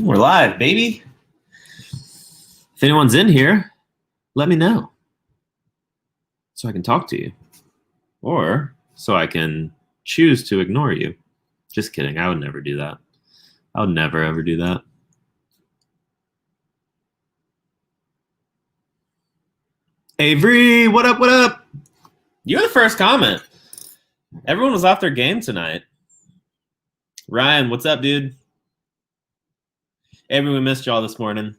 We're live, baby. If anyone's in here, let me know so I can talk to you, or so I can choose to ignore you. Just kidding. I would never do that. I would never, ever do that. Avery, what up, what up? You're the first comment. Everyone was off their game tonight. Ryan, what's up, dude? Avery, we missed y'all this morning.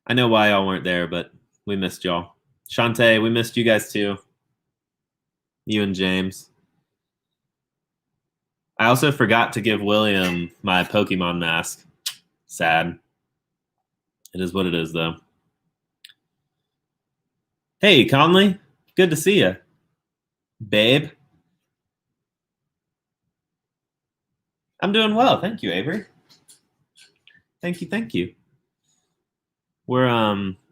I know why y'all weren't there, but we missed y'all. Shantae, we missed you guys too. You and James. I also forgot to give William my Pokemon mask. Sad. It is what it is, though. Hey, Conley. Good to see you. Babe. I'm doing well. Thank you, Avery. Thank you, thank you. We're,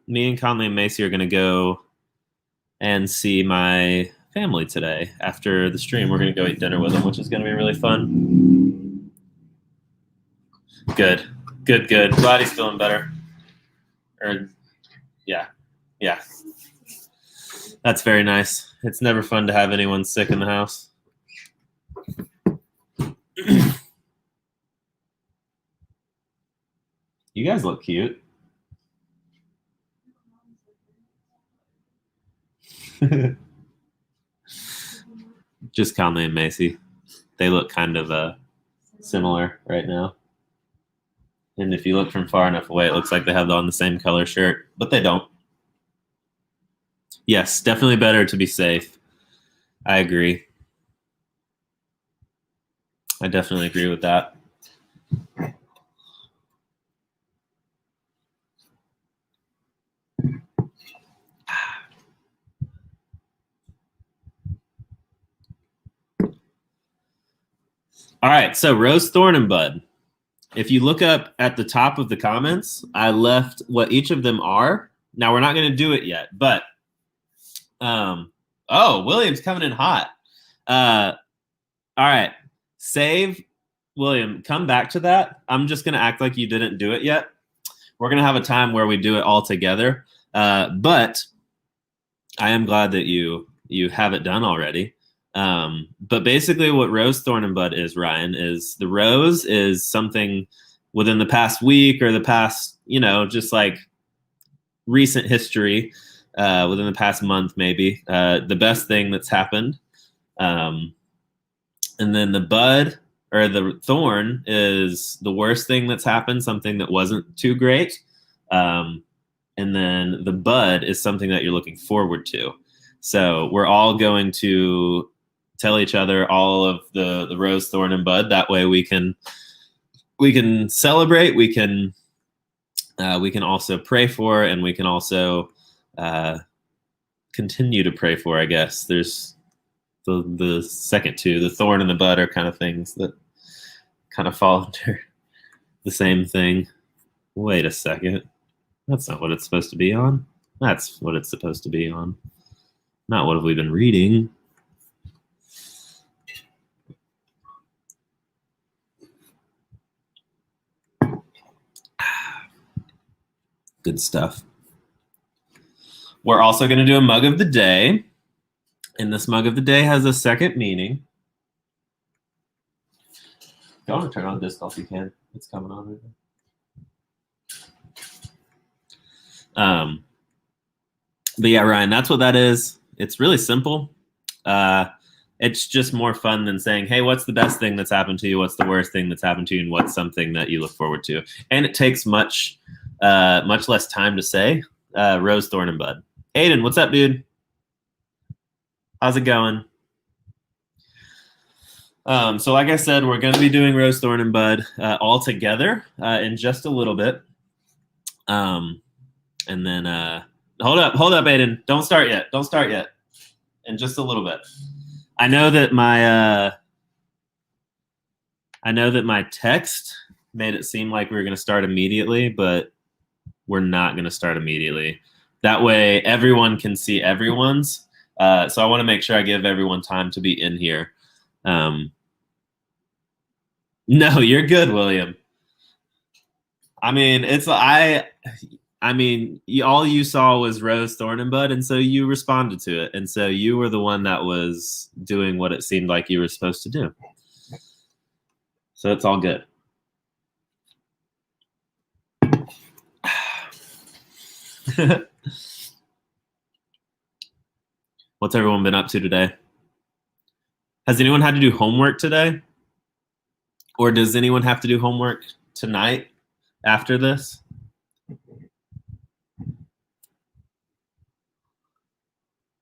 me and Conley and Macy are going to go and see my family today. After the stream, we're going to go eat dinner with them, which is going to be really fun. Good. Good, good. Glad he's feeling better. Yeah. That's very nice. It's never fun to have anyone sick in the house. You guys look cute. Just Conley and Macy. They look kind of similar right now. And if you look from far enough away, it looks like they have on the same color shirt, but they don't. Yes, definitely better to be safe. I agree. I definitely agree with that. All right, so Rose, Thorn, and Bud. If you look up at the top of the comments, I left what each of them are. Now, we're not going to do it yet, but oh, William's coming in hot. All right, save William. Come back to that. I'm just going to act like you didn't do it yet. We're going to have a time where we do it all together, but I am glad that you have it done already. But basically what Rose, Thorn, and Bud is, Ryan, is the rose is something within the past week or the past, just like recent history, within the past month, maybe, the best thing that's happened. And then the bud or the thorn is the worst thing that's happened, something that wasn't too great. And then the bud is something that you're looking forward to. So we're all going to tell each other all of the rose, thorn, and bud. That way we can celebrate. We can also pray for, and we can also continue to pray for. I guess there's the second two, the thorn and the bud, are kind of things that kind of fall under the same thing. Wait a second. That's not what it's supposed to be on. That's what it's supposed to be on. Not what have we been reading. Good stuff. We're also going to do a mug of the day. And this mug of the day has a second meaning. If you want to turn on disc golf, you can. It's coming on right now. But yeah, Ryan, that's what that is. It's really simple. It's just more fun than saying, hey, what's the best thing that's happened to you? What's the worst thing that's happened to you? And what's something that you look forward to? And it takes much less time to say. Rose, Thorn, and Bud. Aiden, what's up, dude? How's it going? So like I said, we're going to be doing Rose, Thorn, and Bud all together in just a little bit. And then hold up, Aiden. Don't start yet. In just a little bit. I know that my text made it seem like we were going to start immediately, but we're not going to start immediately. That way everyone can see everyone's. So I want to make sure I give everyone time to be in here. No, you're good, William. I mean, all you saw was Rose, Thorn, and Bud, and so you responded to it, and so you were the one that was doing what it seemed like you were supposed to do. So it's all good. What's everyone been up to today? Has anyone had to do homework today? Or does anyone have to do homework tonight after this?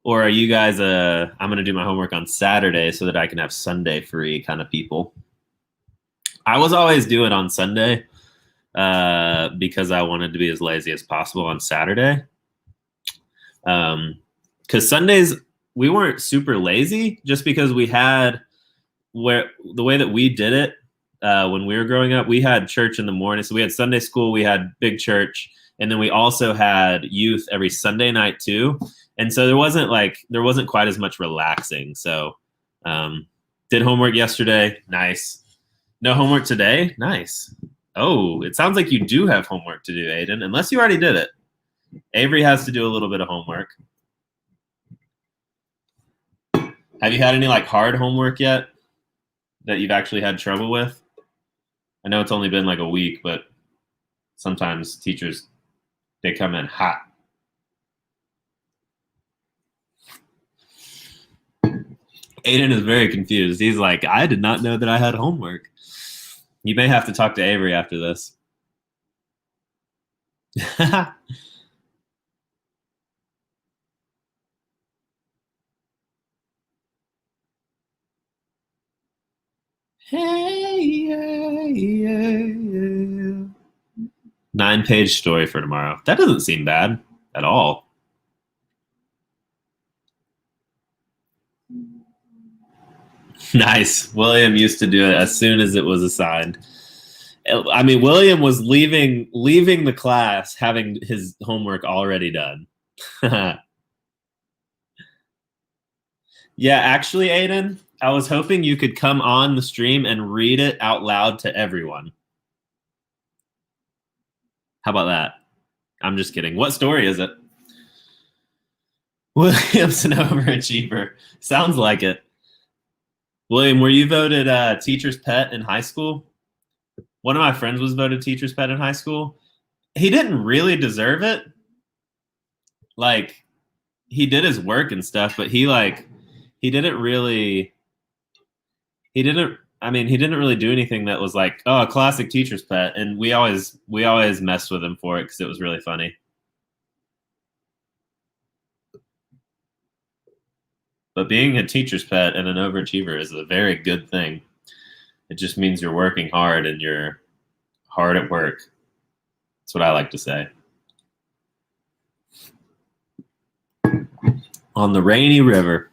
Or are you guys I'm going to do my homework on Saturday so that I can have Sunday free kind of people? I was always doing it on Sunday because I wanted to be as lazy as possible on Saturday. Because Sundays, we weren't super lazy just because we had the way that we did it when we were growing up, we had church in the morning. So we had Sunday school, we had big church, and then we also had youth every Sunday night too. And so there wasn't quite as much relaxing. So did homework yesterday. Nice. No homework today. Nice. Oh, it sounds like you do have homework to do, Aiden, unless you already did it. Avery has to do a little bit of homework. Have you had any like hard homework yet that you've actually had trouble with? I know it's only been like a week, but sometimes teachers, they come in hot. Aiden is very confused. He's like, I did not know that I had homework. You may have to talk to Avery after this. Hey, yeah, yeah. 9-page story for tomorrow. That doesn't seem bad at all. Nice. William used to do it as soon as it was assigned. I mean, William was leaving the class having his homework already done. Yeah, actually, Aiden, I was hoping you could come on the stream and read it out loud to everyone. How about that? I'm just kidding. What story is it? William's an overachiever. Sounds like it. William, were you voted teacher's pet in high school? One of my friends was voted teacher's pet in high school. He didn't really deserve it. Like, he did his work and stuff, but he didn't really do anything that was like, oh, a classic teacher's pet. And we always messed with him for it because it was really funny. But being a teacher's pet and an overachiever is a very good thing. It just means you're working hard and you're hard at work. That's what I like to say. On the rainy river.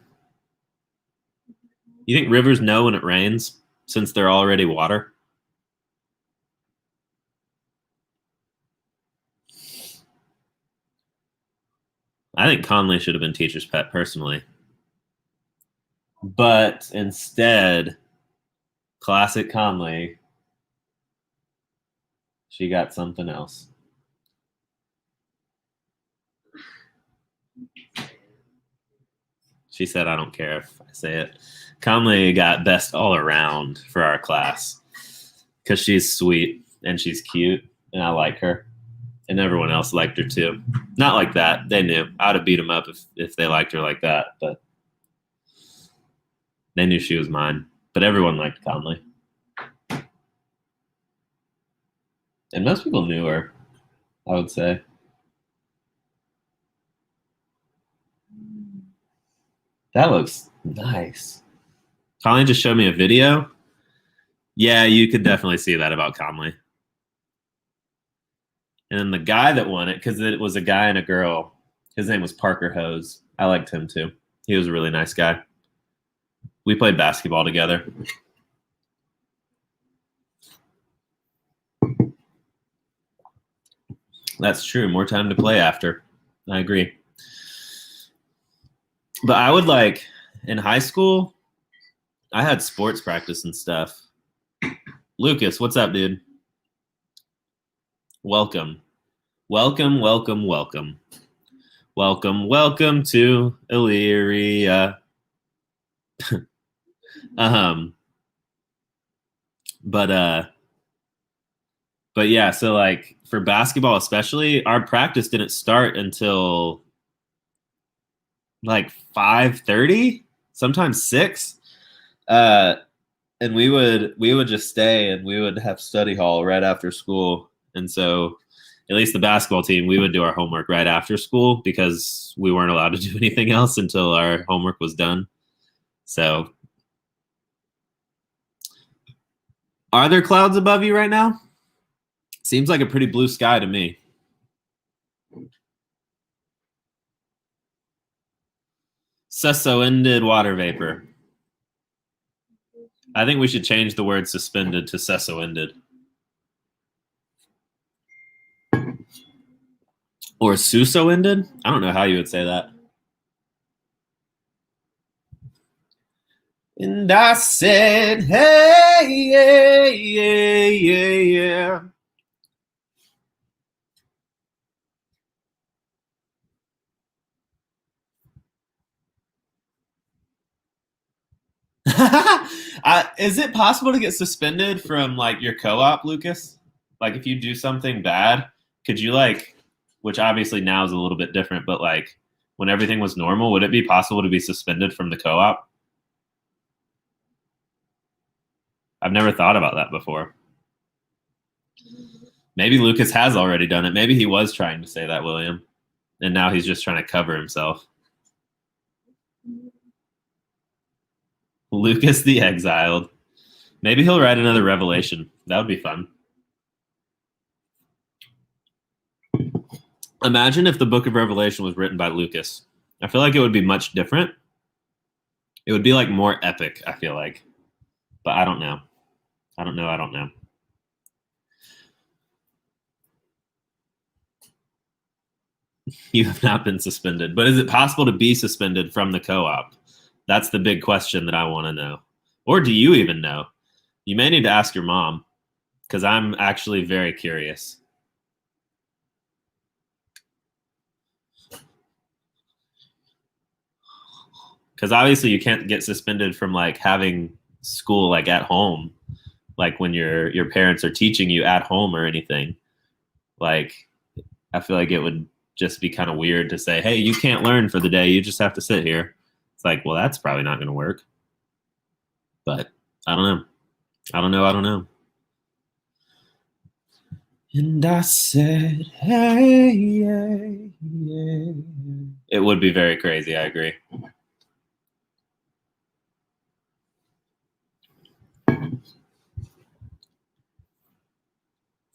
You think rivers know when it rains since they're already water? I think Conley should have been teacher's pet personally. But instead, classic Conley, she got something else. She said, I don't care if I say it. Conley got best all around for our class because she's sweet and she's cute and I like her. And everyone else liked her too. Not like that. They knew. I would have beat them up if they liked her like that. But they knew she was mine. But everyone liked Conley. And most people knew her, I would say. That looks nice. Conley just showed me a video. Yeah, you could definitely see that about Conley. And the guy that won it, because it was a guy and a girl, his name was Parker Hose. I liked him too. He was a really nice guy. We played basketball together. That's true. More time to play after. I agree. But I would like, in high school, I had sports practice and stuff. Lucas, what's up, dude? Welcome. Welcome, welcome, welcome. Welcome, welcome to Illyria. um, but but yeah, so like for basketball especially, our practice didn't start until like 5:30, sometimes 6. Uh and we would just stay and we would have study hall right after school. And so at least the basketball team, we would do our homework right after school because we weren't allowed to do anything else until our homework was done. So, are there clouds above you right now? Seems like a pretty blue sky to me. Suspended water vapor. I think we should change the word suspended to suspended. Or suso-ended? I don't know how you would say that. And I said, hey, yeah, yeah, yeah, yeah. Is it possible to get suspended from like your co-op, Lucas? Like if you do something bad, could you like, which obviously now is a little bit different, but like when everything was normal, would it be possible to be suspended from the co-op? I've never thought about that before. Maybe Lucas has already done it. Maybe he was trying to say that, William, and now he's just trying to cover himself. Lucas the Exiled. Maybe he'll write another Revelation. That would be fun. Imagine if the book of Revelation was written by Lucas. I feel like it would be much different. It would be like more epic, I feel like. But I don't know. I don't know. I don't know. You have not been suspended. But is it possible to be suspended from the co op? That's the big question that I want to know. Or do you even know? You may need to ask your mom because I'm actually very curious. Because obviously you can't get suspended from like having school like at home, like when your parents are teaching you at home or anything. Like I feel like it would just be kind of weird to say, "Hey, you can't learn for the day. You just have to sit here." It's like, well, that's probably not going to work. But I don't know. I don't know. I don't know. And I said, "Hey, yeah, yeah." It would be very crazy. I agree.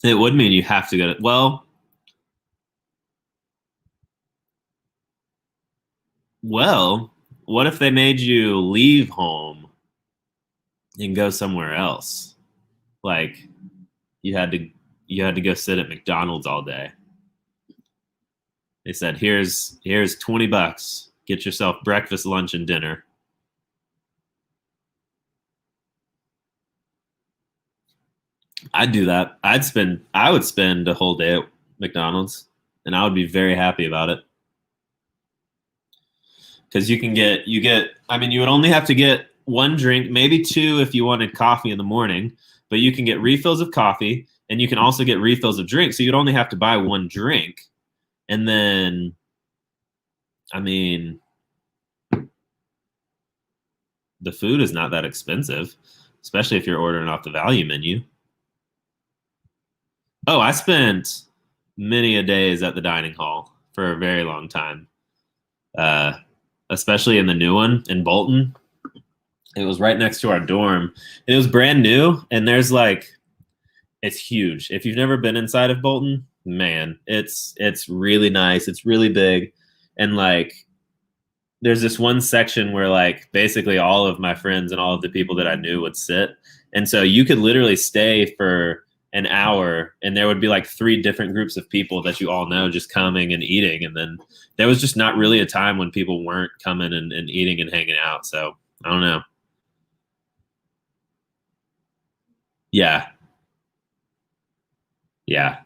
It would mean you have to go to. Well, what if they made you leave home and go somewhere else? Like you had to you had to go sit at McDonald's all day. They said, "Here's $20. Get yourself breakfast, lunch, and dinner." I'd do that. I would spend a whole day at McDonald's, and I would be very happy about it because you get. I mean, you would only have to get one drink, maybe two if you wanted coffee in the morning, but you can get refills of coffee, and you can also get refills of drink. So you'd only have to buy one drink, and then, I mean, the food is not that expensive, especially if you're ordering off the value menu. Oh, I spent many a days at the dining hall for a very long time, uh, especially in the new one in Bolton. It was right next to our dorm. It was brand new, and there's like it's huge. If you've never been inside of Bolton, man, it's really nice. It's really big, and like there's this one section where like basically all of my friends and all of the people that I knew would sit. And so you could literally stay for an hour and there would be like three different groups of people that you all know just coming and eating. And then there was just not really a time when people weren't coming and eating and hanging out. So I don't know. Yeah. Yeah.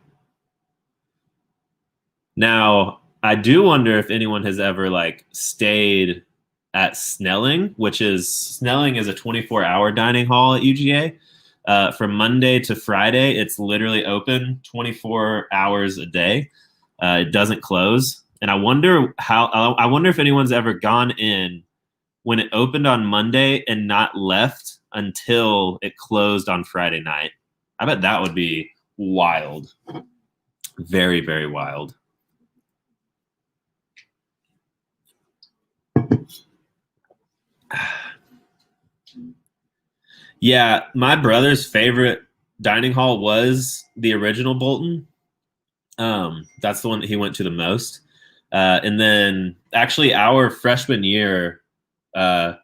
Now, I do wonder if anyone has ever like stayed at Snelling is a 24-hour dining hall at UGA. From Monday to Friday, it's literally open 24 hours a day. It doesn't close. And I wonder if anyone's ever gone in when it opened on Monday and not left until it closed on Friday night. I bet that would be wild. Very, very wild. Yeah, my brother's favorite dining hall was the original Bolton. That's the one that he went to the most. And then actually uh, our freshman year was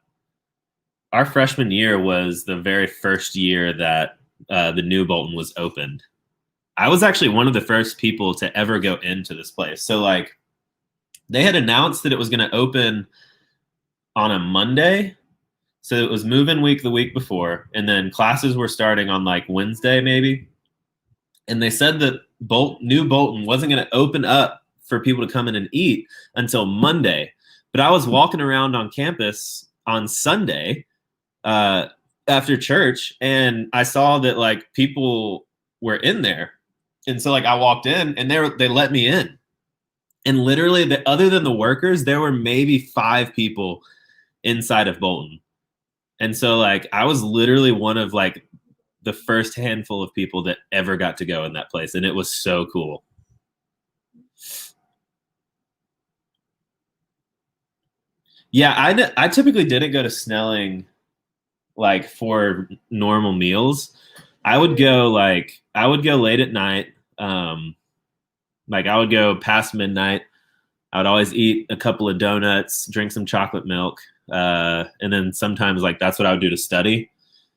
the very first year that the new Bolton was opened. I was actually one of the first people to ever go into this place. So like they had announced that it was going to open on a Monday. So it was move-in week the week before, and then classes were starting on like Wednesday maybe. And they said that New Bolton wasn't going to open up for people to come in and eat until Monday. But I was walking around on campus on Sunday after church, and I saw that like people were in there. And so like I walked in, and they let me in. And literally, other than the workers, there were maybe 5 people inside of Bolton. And so like I was literally one of like the first handful of people that ever got to go in that place, and it was so cool. Yeah, I typically didn't go to Snelling like for normal meals. I would go late at night. Like I would go past midnight. I would always eat a couple of donuts, drink some chocolate milk, and then sometimes like that's what I would do to study.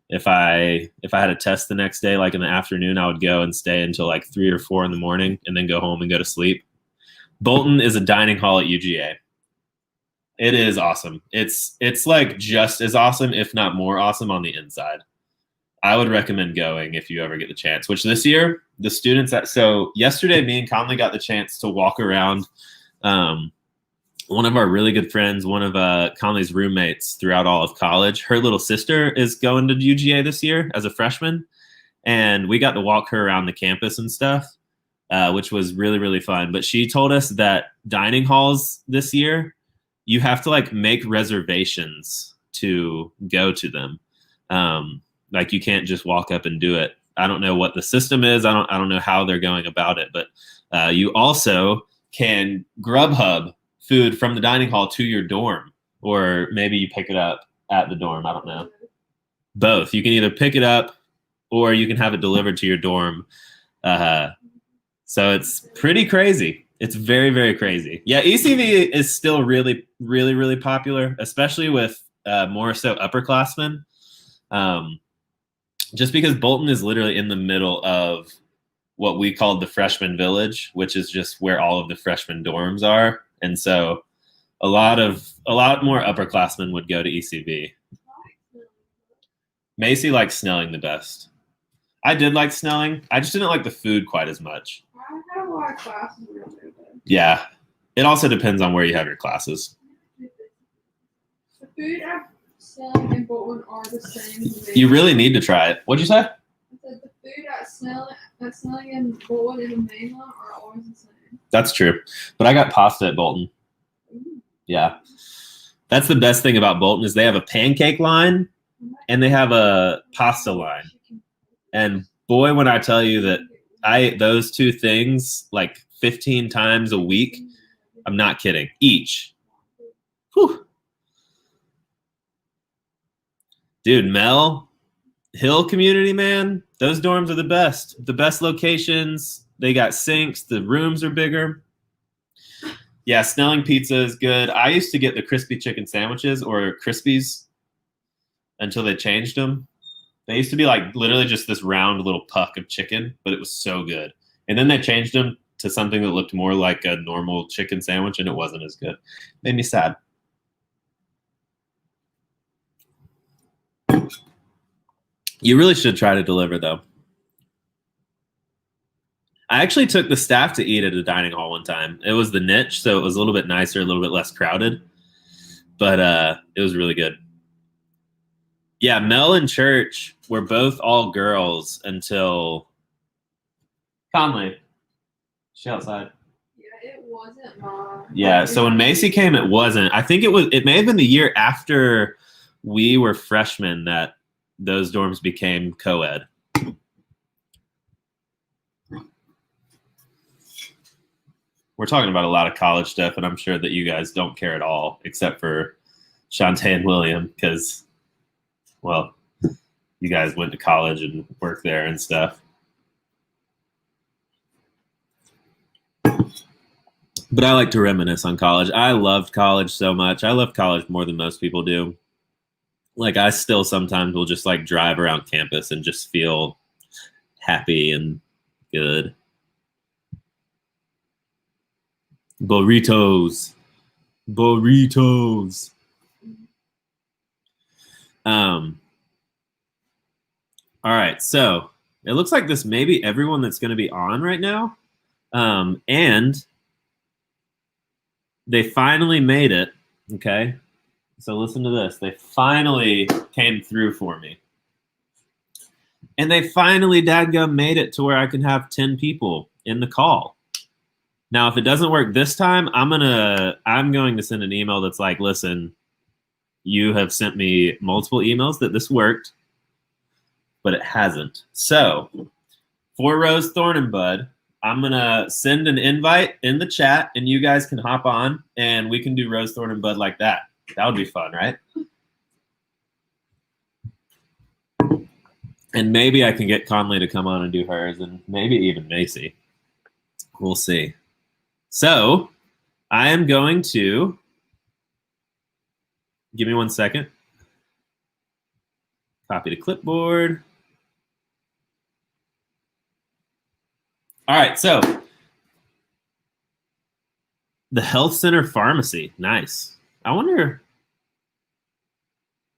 If I had a test the next day, like in the afternoon, I would go and stay until like 3 or 4 in the morning, and then go home and go to sleep. Bolton is a dining hall at UGA. It is awesome. It's like just as awesome, if not more awesome, on the inside. I would recommend going if you ever get the chance. Which this year, the students that so yesterday, me and Conley got the chance to walk around. Um, One of our really good friends, one of Conley's roommates throughout all of college, her little sister is going to UGA this year as a freshman, and we got to walk her around the campus and stuff, which was really really fun. But she told us that dining halls this year, you have to like make reservations to go to them. Like you can't just walk up and do it. I don't know what the system is. I don't know how they're going about it, but you also can Grubhub food from the dining hall to your dorm, or maybe you pick it up at the dorm. I don't know. Both. You can either pick it up or you can have it delivered to your dorm. Uh, so it's pretty crazy. It's very, very crazy. Yeah, ECV is still really, really, really popular, especially with more so upperclassmen. Um, just because Bolton is literally in the middle of what we called the freshman village, which is just where all of the freshman dorms are. And so a lot more upperclassmen would go to ECV. Macy likes Snelling the best. I did like Snelling. I just didn't like the food quite as much. I had a lot of classes around there. Yeah. It also depends on where you have your classes. The food at Snelling and Bolton are the same. You really need to try it. What'd you say? I said the food at Snelling and Bolton in the mainland are always the same. That's true. But I got pasta at Bolton. Yeah. That's the best thing about Bolton is they have a pancake line and they have a pasta line. And boy, when I tell you that I ate those 2 things like 15 times a week, I'm not kidding. Each. Whew. Dude, Mel Hill community, man, those dorms are the best. The best locations. They got sinks. The rooms are bigger. Yeah, Snelling pizza is good. I used to get the crispy chicken sandwiches, or Crispies, until they changed them. They used to be like literally just this round little puck of chicken, but it was so good. And then they changed them to something that looked more like a normal chicken sandwich, and it wasn't as good. Made me sad. You really should try to deliver, though. I actually took the staff to eat at a dining hall one time. It was the Niche, so it was a little bit nicer, a little bit less crowded, but it was really good. Yeah, Mel and Church were both all girls until Conley. She outside. Yeah, it wasn't mine. Yeah, so when Macy came, it wasn't. I think it may have been the year after we were freshmen that those dorms became co-ed. We're talking about a lot of college stuff, and I'm sure that you guys don't care at all, except for Shantae and William, because, well, you guys went to college and worked there and stuff. But I like to reminisce on college. I loved college so much. I love college more than most people do. Like, I still sometimes will just like drive around campus and just feel happy and good. Burritos. All right, so it looks like this may be everyone that's going to be on right now. And they finally made it. Okay. So listen to this. They finally came through for me. And they finally, dadgum, made it to where I can have 10 people in the call. Now, if it doesn't work this time, I'm going to send an email that's like, listen, you have sent me multiple emails that this worked, but it hasn't. So for Rose, Thorn, and Bud, I'm going to send an invite in the chat, and you guys can hop on, and we can do Rose, Thorn, and Bud like that. That would be fun, right? And maybe I can get Conley to come on and do hers, and maybe even Macy. We'll see. So I am going to give me 1 second. Copy to clipboard. All right, so the Health Center Pharmacy. Nice. I wonder.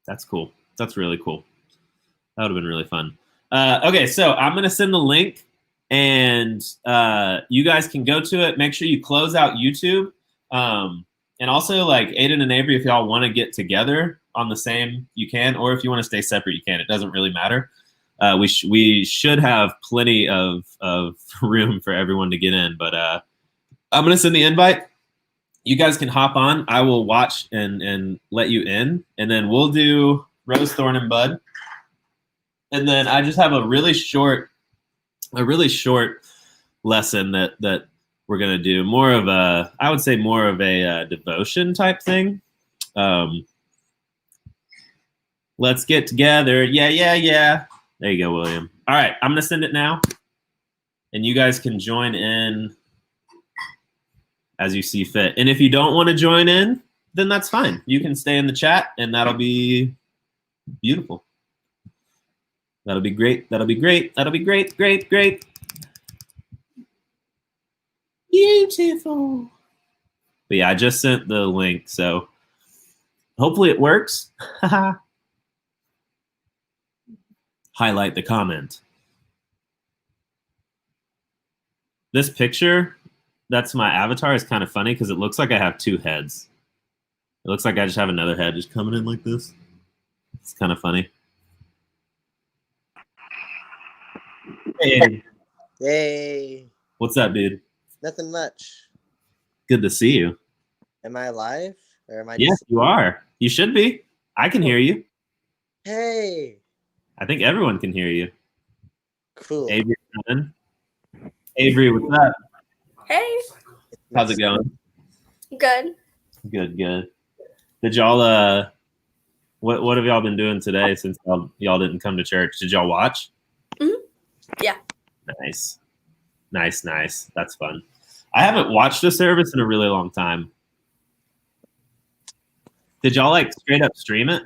That's cool. That's really cool. That would have been really fun. Okay, so I'm going to send the link, and you guys can go to it. Make sure you close out YouTube. And also, like, Aiden and Avery, if y'all want to get together on the same, you can. Or if you want to stay separate, you can. It doesn't really matter. We should have plenty of room for everyone to get in. But I'm going to send the invite. You guys can hop on. I will watch and let you in. And then we'll do Rose, Thorn, and Bud. And then I just have a really short lesson that we're going to do. I would say more of a devotion type thing. Let's get together. Yeah. There you go, William. All right, I'm going to send it now. And you guys can join in as you see fit. And if you don't want to join in, then that's fine. You can stay in the chat, and that'll be beautiful. That'll be great. That'll be great. That'll be great. Great. Beautiful. But yeah, I just sent the link, so hopefully it works. Highlight the comment. This picture, that's my avatar, is kind of funny because it looks like I have two heads. It looks like I just have another head just coming in like this. It's kind of funny. Hey. Hey. What's up, dude? Nothing much. Good to see you. Am I live? Or am I Yes, you are. You should be. I can hear you. Hey. I think everyone can hear you. Cool. Avery, Avery, what's up? Hey. How's it going? Good. Good. Did y'all what have y'all been doing today since y'all didn't come to church? Did y'all watch? Mm-hmm. Yeah. Nice. That's fun. I haven't watched a service in a really long time. Did y'all like straight up stream it?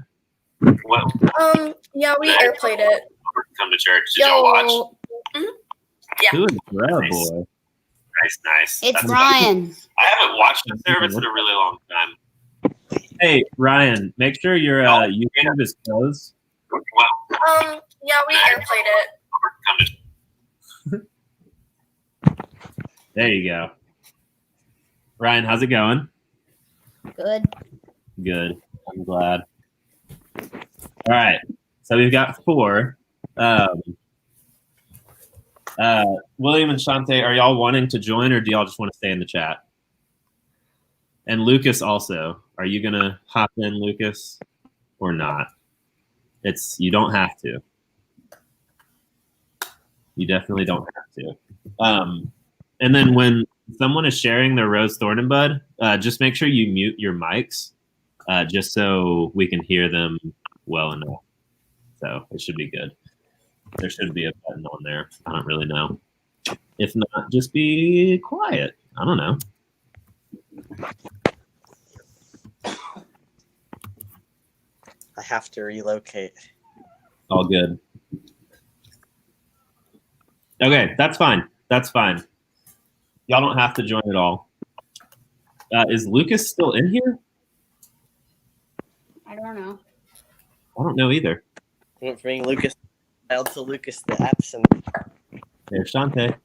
What? Yeah, we airplayed it. Come to church. Did y'all watch? Mm-hmm. Yeah. Who is Bro Boy? Nice. It's That's Ryan. Cool. I haven't watched a service in a really long time. Hey, Ryan, make sure your YouTube is closed. Yeah, we airplayed it. There you go. Ryan, how's it going? Good. Good. I'm glad. All right. So we've got 4. William and Shante, are y'all wanting to join or do y'all just want to stay in the chat? And Lucas also. Are you going to hop in, Lucas, or not? You don't have to. You definitely don't have to. And then when someone is sharing their Rose, Thorn, and Bud, just make sure you mute your mics just so we can hear them well enough. So it should be good. There should be a button on there. I don't really know. If not, just be quiet. I don't know. I have to relocate. All good. Okay, that's fine. That's fine. Y'all don't have to join at all. Is Lucas still in here? I don't know. I don't know either. Went from being Lucas child to Lucas the absent. There's Shante.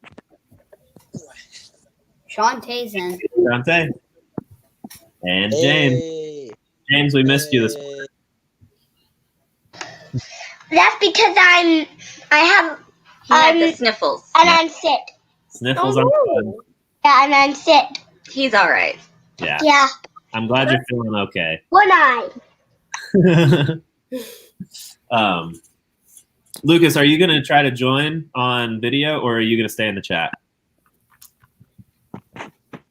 Shantae's in. Shante. And James. Hey. James, we missed you this Hey. morning. That's because I have He had the sniffles. and I'm sick. Sniffles are fun. Yeah, and I'm sick. He's all right. Yeah. Yeah, I'm glad you're feeling okay. one eye. Lucas, are you going to try to join on video or are you going to stay in the chat?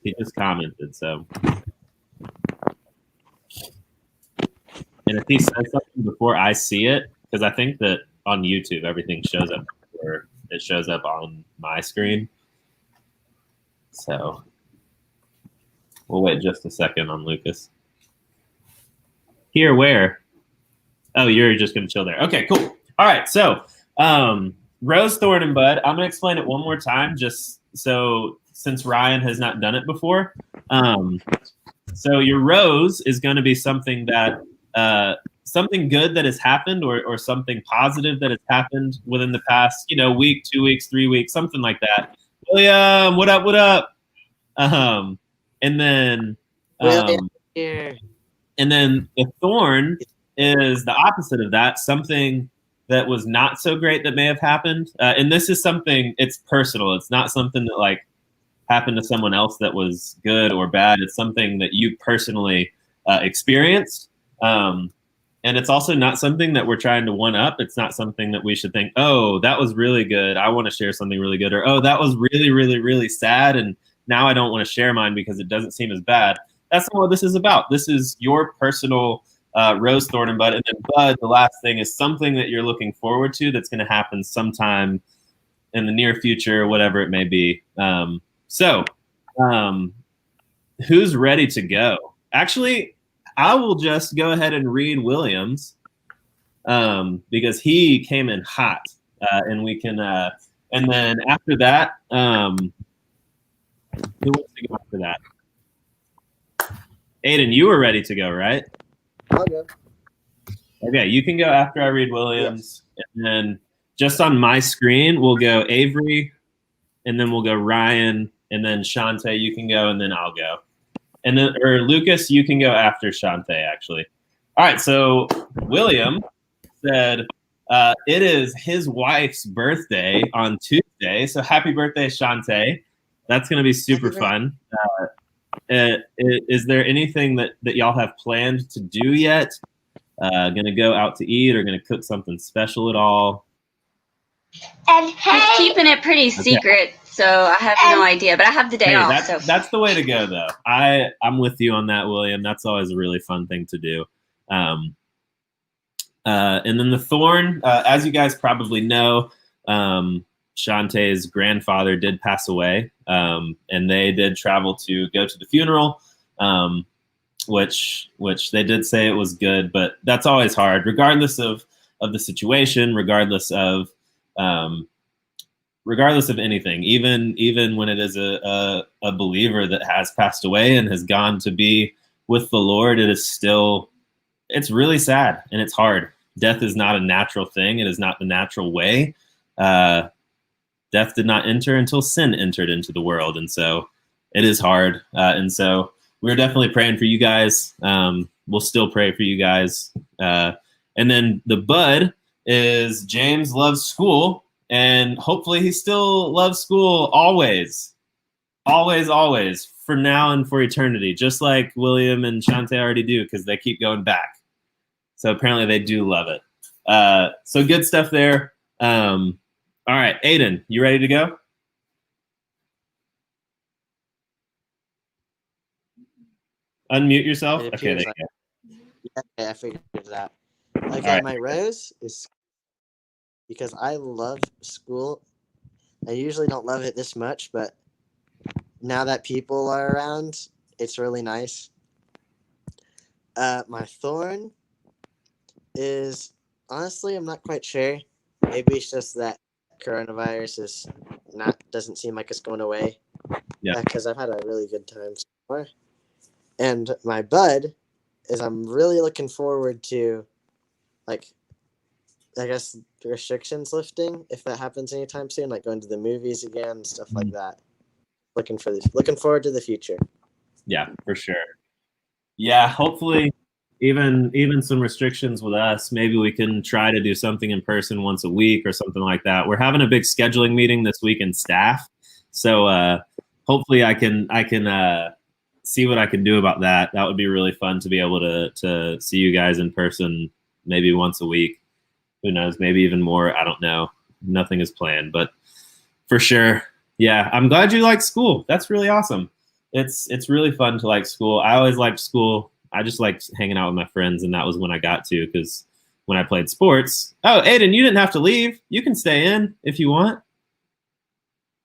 He just commented, so. And if he says something before I see it, because I think that on YouTube everything shows up before it shows up on my screen. So we'll wait just a second on Lucas. Here, where? Oh, you're just going to chill there. Okay, cool. All right, so Rose, Thorn, and Bud. I'm going to explain it one more time just so since Ryan has not done it before. So your rose is going to be something that something good that has happened or something positive that has happened within the past, week, 2 weeks, 3 weeks, something like that. William, what up? What up? And then William here. and then the thorn is the opposite of that, something that was not so great that may have happened. And this is something, it's personal. It's not something that like happened to someone else that was good or bad. It's something that you personally experienced. And it's also not something that we're trying to one up. It's not something that we should think, oh, that was really good. I want to share something really good. Or, oh, that was really, really, really sad. And now I don't want to share mine because it doesn't seem as bad. That's not what this is about. This is your personal rose, thorn, and bud. And then bud, the last thing, is something that you're looking forward to that's going to happen sometime in the near future, whatever it may be. So who's ready to go? Actually, I will just go ahead and read Williams because he came in hot, and we can. And then after that, who wants to go after that? Aiden, you were ready to go, right? I'll go. Okay, you can go after I read Williams, and then just on my screen we'll go Avery, and then we'll go Ryan, and then Shante. You can go, and then I'll go. And then, or Lucas, you can go after Shante, actually. All right, so William said it is his wife's birthday on Tuesday. So happy birthday, Shante. That's going to be super fun. Is there anything that y'all have planned to do yet? Going to go out to eat or going to cook something special at all? And He's hey, keeping it pretty secret, so I have no idea. But I have the day Hey, off. So that's the way to go, though. I'm with you on that, William. That's always a really fun thing to do. And then the thorn, as you guys probably know, Shantae's grandfather did pass away, and they did travel to go to the funeral, which they did say it was good, but that's always hard, regardless of the situation, regardless of anything, even when it is a believer that has passed away and has gone to be with the Lord, it's really sad and it's hard. Death is not a natural thing. It is not the natural way. death did not enter until sin entered into the world. And so it is hard. And so we're definitely praying for you guys. We'll still pray for you guys. And then the bud is James loves school, and hopefully he still loves school always, always, always, for now and for eternity, just like William and Shantae already do, because they keep going back. So apparently they do love it. So good stuff there. All right, Aiden, you ready to go? Unmute yourself. It Okay, there appears you go. Yeah, I figured it out. Okay, All right. my rose is because I love school. I usually don't love it this much, but now that people are around, it's really nice. My thorn is, honestly, I'm not quite sure. Maybe it's just that coronavirus doesn't seem like it's going away. Yeah. Because I've had a really good time so far. And my bud is I'm really looking forward to, like, I guess restrictions lifting, if that happens anytime soon, like going to the movies again, stuff like that. Looking forward to the future. Yeah, for sure. Yeah, hopefully even some restrictions with us, maybe we can try to do something in person once a week or something like that. We're having a big scheduling meeting this week in staff. So hopefully I can see what I can do about that. That would be really fun to be able to see you guys in person maybe once a week. Who knows, maybe even more. I don't know. Nothing is planned, but for sure. Yeah, I'm glad you like school. That's really awesome. It's really fun to like school. I always liked school. I just liked hanging out with my friends, and that was when I got to, because when I played sports. Oh, Aiden, you didn't have to leave. You can stay in if you want.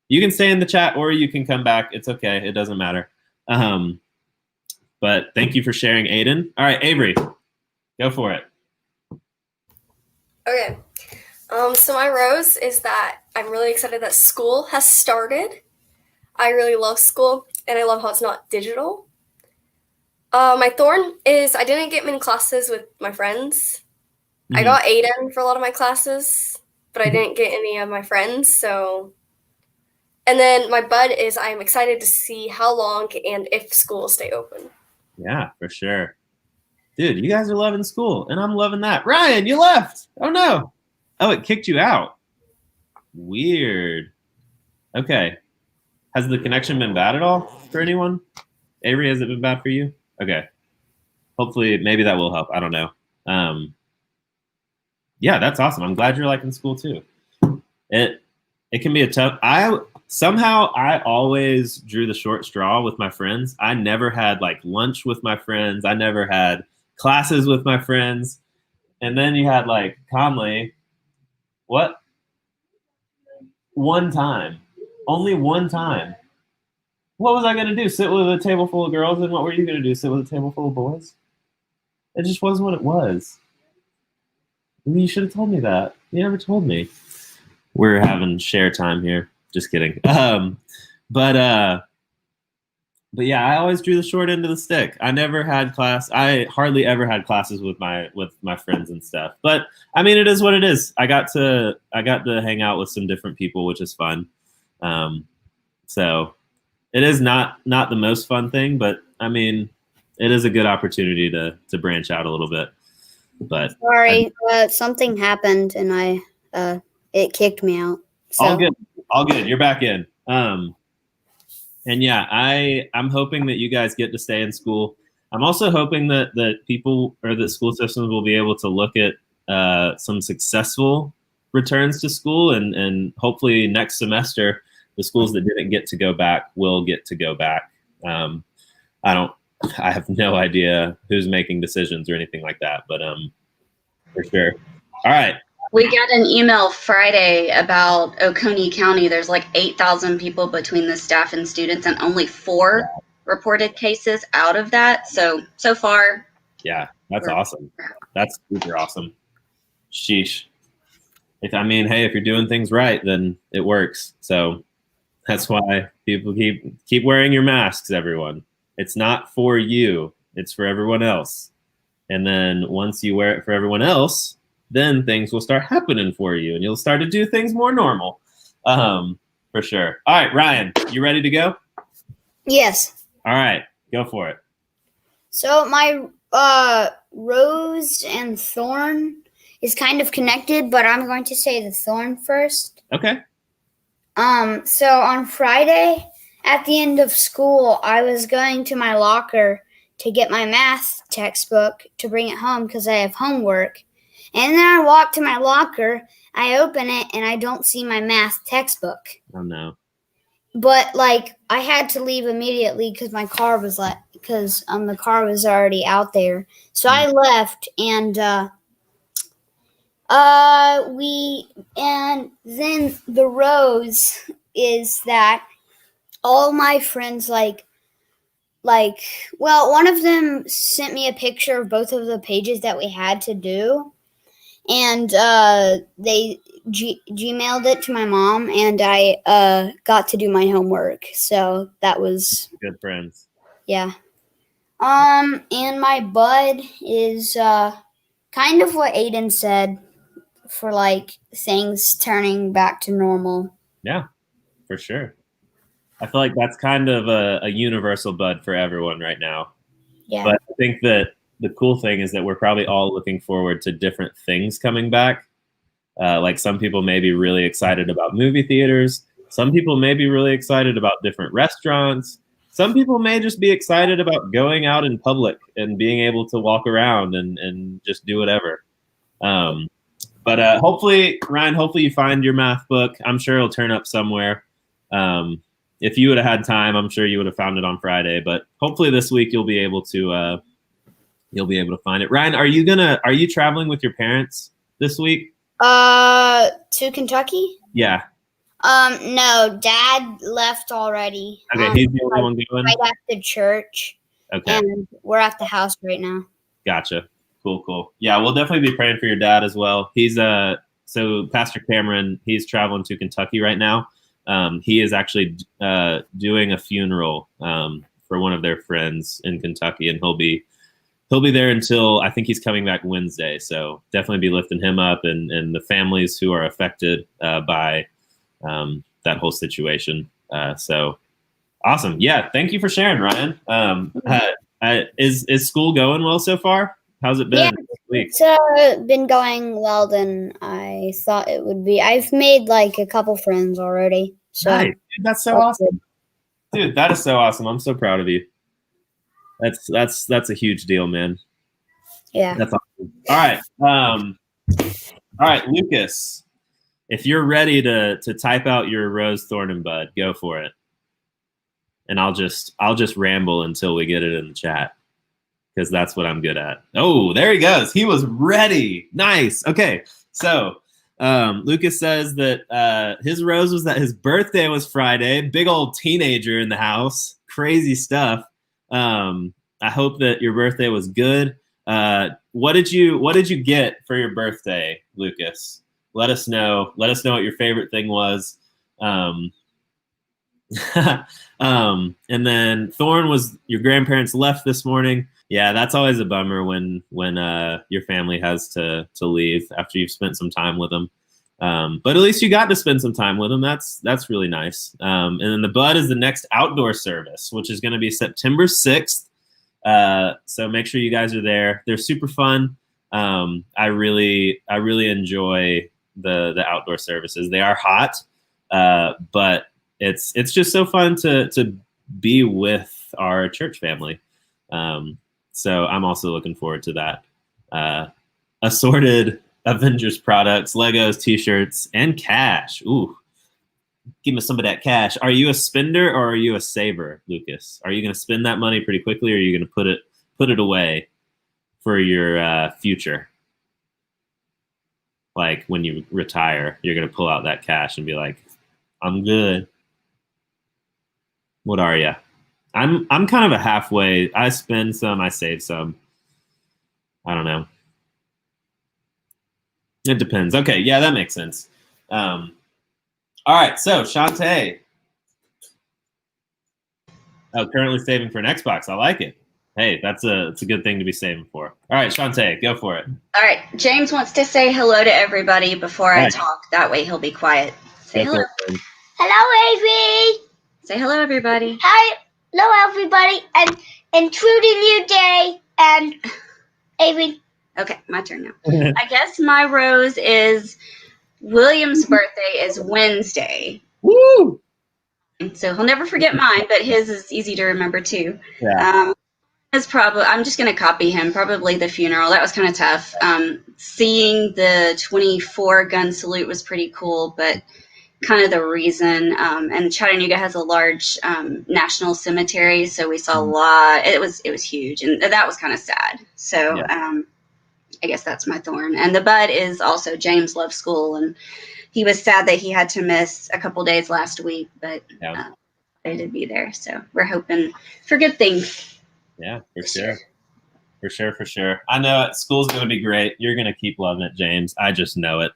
You can stay in the chat, or you can come back. It's okay. It doesn't matter. But thank you for sharing, Aiden. All right, Avery, go for it. Okay. So my rose is that I'm really excited that school has started. I really love school, and I love how it's not digital. My thorn is I didn't get many classes with my friends. Mm-hmm. I got Aiden for a lot of my classes, but I didn't get any of my friends. So, and then my bud is I'm excited to see how long and if school will stay open. Yeah, for sure. Dude, you guys are loving school, and I'm loving that. Ryan, you left. Oh, no. Oh, it kicked you out. Weird. Okay. Has the connection been bad at all for anyone? Avery, has it been bad for you? Okay. Hopefully, maybe that will help. I don't know. Yeah, that's awesome. I'm glad you're liking school too. It can be a tough. I always drew the short straw with my friends. I never had like lunch with my friends. I never had classes with my friends. And then you had like Conley. What? One time. Only one time. What was I going to do? Sit with a table full of girls? And what were you going to do? Sit with a table full of boys? It just wasn't what it was. You should have told me that. You never told me. We're having share time here. Just kidding. But yeah, I always drew the short end of the stick. I never had class. I hardly ever had classes with my friends and stuff. But I mean, it is what it is. I got to hang out with some different people, which is fun. So it is not the most fun thing, but I mean, it is a good opportunity to branch out a little bit. But Sorry, something happened and it kicked me out. So. All good. You're back in. And yeah, I'm hoping that you guys get to stay in school. I'm also hoping that people or that school systems will be able to look at some successful returns to school, and hopefully next semester the schools that didn't get to go back will get to go back. I have no idea who's making decisions or anything like that, but for sure. All right. We got an email Friday about Oconee County. There's like 8,000 people between the staff and students, and only 4 reported cases out of that. So far. Yeah, that's awesome. That's super awesome. Sheesh. If you're doing things right, then it works. So that's why people keep wearing your masks, everyone. It's not for you. It's for everyone else. And then once you wear it for everyone else, then things will start happening for you, and you'll start to do things more normal. For sure. All right, Ryan, you ready to go? Yes. All right, go for it. So my rose and thorn is kind of connected, but I'm going to say the thorn first. Okay. So on Friday at the end of school, I was going to my locker to get my math textbook to bring it home because I have homework. And then I walk to my locker, I open it, and I don't see my math textbook. Oh no. But like I had to leave immediately because my car was the car was already out there. So I left, and then the rose is that all my friends one of them sent me a picture of both of the pages that we had to do, and they Gmailed it to my mom, and I got to do my homework. So that was good friends. Yeah. And my bud is kind of what Aiden said for like things turning back to normal. Yeah, for sure. I feel like that's kind of a universal bud for everyone right now. Yeah. But I think that the cool thing is that we're probably all looking forward to different things coming back. Like some people may be really excited about movie theaters. Some people may be really excited about different restaurants. Some people may just be excited about going out in public and being able to walk around and just do whatever. But hopefully, Ryan, hopefully you find your math book. I'm sure it'll turn up somewhere. If you would have had time, I'm sure you would have found it on Friday. But hopefully this week you'll be able to find it. Ryan, are you traveling with your parents this week? To Kentucky? Yeah. No, Dad left already. Okay, he's the only one going? Right after church. Okay. And we're at the house right now. Gotcha. Cool. Yeah, we'll definitely be praying for your dad as well. He's so Pastor Cameron, he's traveling to Kentucky right now. He is actually doing a funeral for one of their friends in Kentucky, and he'll be there until I think he's coming back Wednesday. So definitely be lifting him up and the families who are affected by that whole situation. So awesome. Yeah. Thank you for sharing, Ryan. Is school going well so far? How's it been this week? It's been going well than I thought it would be. I've made like a couple friends already. So nice. Dude, that's so awesome. Dude, that is so awesome. I'm so proud of you. That's a huge deal, man. Yeah. That's awesome. All right, Lucas. If you're ready to type out your rose, thorn, and bud, go for it. And I'll just ramble until we get it in the chat, because that's what I'm good at. Oh, there he goes. He was ready. Nice. Okay. So Lucas says that his rose was that his birthday was Friday. Big old teenager in the house. Crazy stuff. I hope that your birthday was good. What did you get for your birthday, Lucas? Let us know. Let us know what your favorite thing was. And then Thorn was your grandparents left this morning. Yeah, that's always a bummer when your family has to leave after you've spent some time with them. But at least you got to spend some time with them. That's really nice. And then the bud is the next outdoor service, which is going to be September 6th. So make sure you guys are there. They're super fun. I really enjoy the outdoor services. They are hot, but it's just so fun to be with our church family. So I'm also looking forward to that. Assorted Avengers products, Legos, t-shirts, and cash. Ooh, give me some of that cash. Are you a spender or are you a saver, Lucas? Are you going to spend that money pretty quickly, or are you going to put it away for your future? Like when you retire, you're going to pull out that cash and be like, I'm good. What are you? I'm kind of a halfway. I spend some, I save some. I don't know. It depends. Okay, yeah, that makes sense. All right, so Shantae. Oh, currently saving for an Xbox. I like it. Hey, it's a good thing to be saving for. All right, Shantae, go for it. All right, James wants to say hello to everybody before I talk. That way he'll be quiet. Say hello. Hello, Avery. Say hello, everybody. Hi, hello, everybody, and including you, Jay and Avery. Okay, my turn now. I guess my rose is William's birthday is Wednesday. Woo! And so he'll never forget mine, but his is easy to remember too. Yeah. Is probably I'm just gonna copy him. Probably the funeral. That was kind of tough. Seeing the 24 gun salute was pretty cool, but kind of the reason. And Chattanooga has a large national cemetery, so we saw a lot. It was huge, and that was kind of sad. So I guess that's my thorn. And the bud is also James loves school, and he was sad that he had to miss a couple days last week, but they did be there. So we're hoping for good things. Yeah, for sure. For sure. I know it. School's going to be great. You're going to keep loving it, James. I just know it.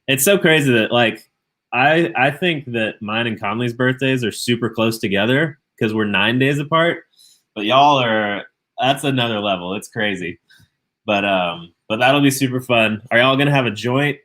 It's so crazy that, like, I think that mine and Conley's birthdays are super close together because we're 9 days apart. But y'all are, that's another level. It's crazy. But that'll be super fun. Are y'all going to have a joint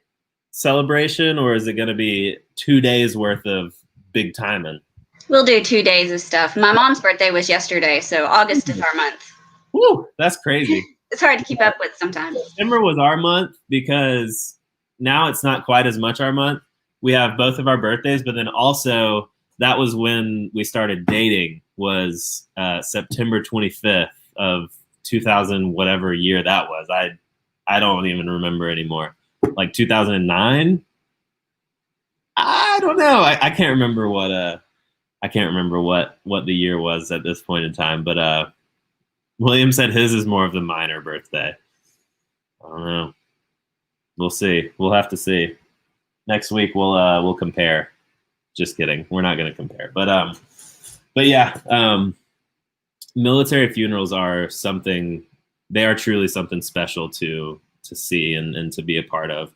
celebration, or is it going to be 2 days worth of big timing? We'll do 2 days of stuff. My mom's birthday was yesterday, so August is our month. Woo, that's crazy. It's hard to keep up with sometimes. September was our month because now it's not quite as much our month. We have both of our birthdays, but then also that was when we started dating, was September 25th of 2000, whatever year that was. I don't even remember anymore. Like 2009? I don't know. I can't remember what the year was at this point in time, but William said his is more of the minor birthday. I don't know. We'll see. We'll have to see. Next week we'll compare. Just kidding. We're not going to compare. But yeah, military funerals are something. They are truly something special to see and to be a part of.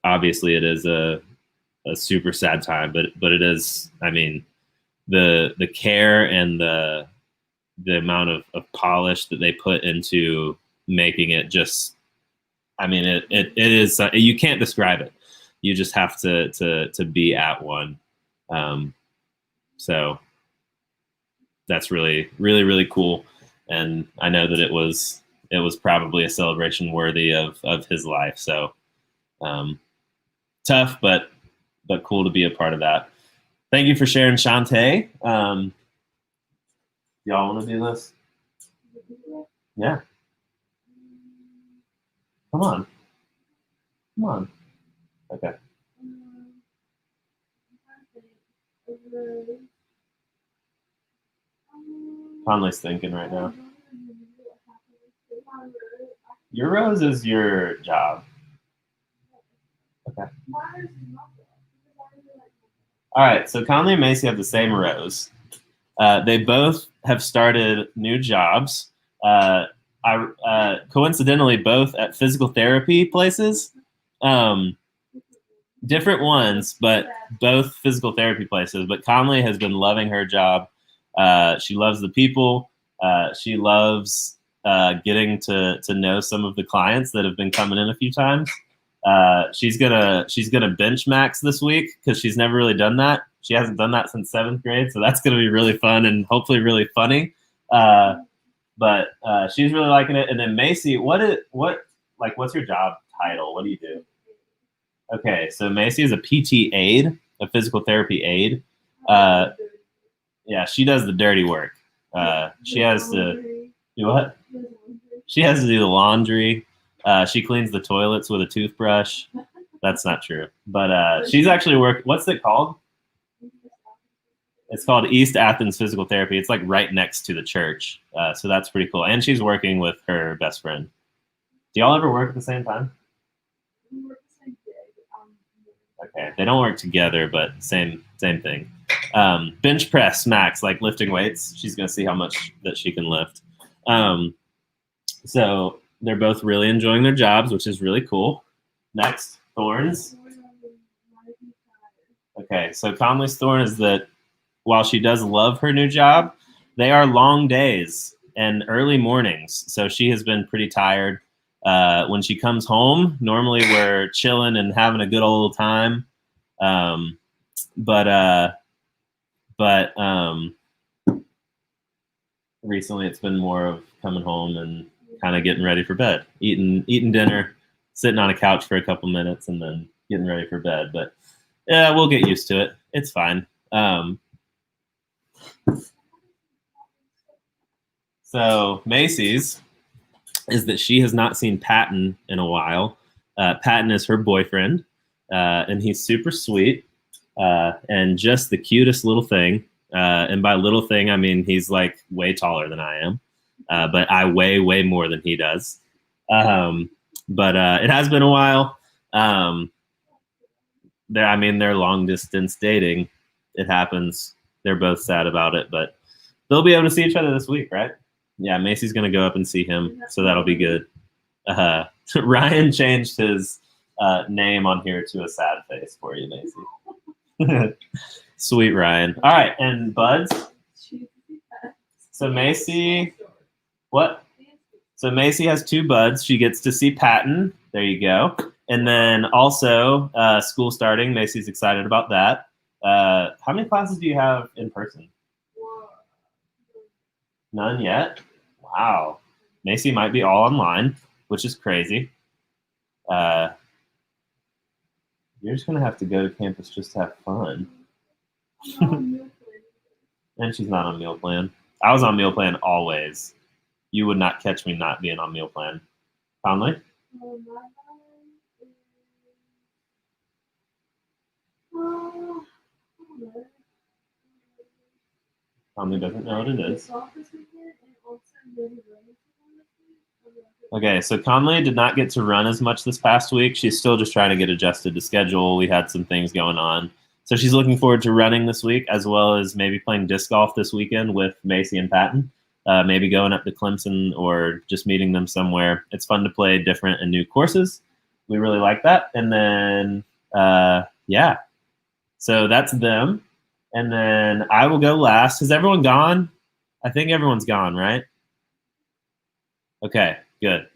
Obviously, it is a super sad time, but it is. I mean, the care and the amount of polish that they put into making it just. I mean, it is. You can't describe it. You just have to be at one. So that's really, really, really cool. And I know that it was probably a celebration worthy of his life. So tough, but cool to be a part of that. Thank you for sharing, Shantae. Y'all want to do this? Yeah. Come on. Okay. Conley's thinking right now. Your rose is your job. Okay. All right. So Conley and Macy have the same rose. They both have started new jobs. Coincidentally, both at physical therapy places. Different ones, but both physical therapy places. But Conley has been loving her job. She loves the people. She loves getting to know some of the clients that have been coming in a few times. She's gonna bench max this week because she's never really done that. She hasn't done that since 7th grade, so that's gonna be really fun and hopefully really funny. But she's really liking it. And then Macy, what's your job title? What do you do? Okay, so Macy is a PT aide, a physical therapy aide. Yeah, she does the dirty work. She has to do what? She has to do the laundry. She cleans the toilets with a toothbrush. That's not true. But she's actually what's it called? It's called East Athens Physical Therapy. It's like right next to the church. So that's pretty cool. And she's working with her best friend. Do y'all ever work at the same time? Okay. They don't work together, but same thing. Bench press max, like lifting weights. She's going to see how much that she can lift. So they're both really enjoying their jobs, which is really cool. Next, thorns. Okay. So Conley's thorn is that while she does love her new job, they are long days and early mornings. So she has been pretty tired. When she comes home, normally we're chilling and having a good old time. But recently it's been more of coming home and kind of getting ready for bed, eating dinner, sitting on a couch for a couple minutes, and then getting ready for bed. But yeah, we'll get used to it. It's fine. So Macy's is that she has not seen Patton in a while. Patton is her boyfriend, and he's super sweet and just the cutest little thing. And by little thing, I mean he's like way taller than I am, but I weigh way more than he does. But it has been a while. They're long distance dating. It happens. They're both sad about it, but they'll be able to see each other this week, right? Yeah, Macy's going to go up and see him, so that'll be good. Ryan changed his name on here to a sad face for you, Macy. Sweet Ryan. All right, and buds. So Macy, what? So Macy has 2 buds. She gets to see Patton. There you go. And then also school starting. Macy's excited about that. How many classes do you have in person? None yet? Wow. Macy might be all online, which is crazy. You're just going to have to go to campus just to have fun. And she's not on meal plan. I was on meal plan always. You would not catch me not being on meal plan. Conley? Conley doesn't know what it is. Okay, so Conley did not get to run as much this past week. She's still just trying to get adjusted to schedule. We had some things going on. So she's looking forward to running this week, as well as maybe playing disc golf this weekend with Macy and Patton. Maybe going up to Clemson or just meeting them somewhere. It's fun to play different and new courses. We really like that. And then, yeah. So that's them. And then I will go last. Has everyone gone? I think everyone's gone, right? Okay, good.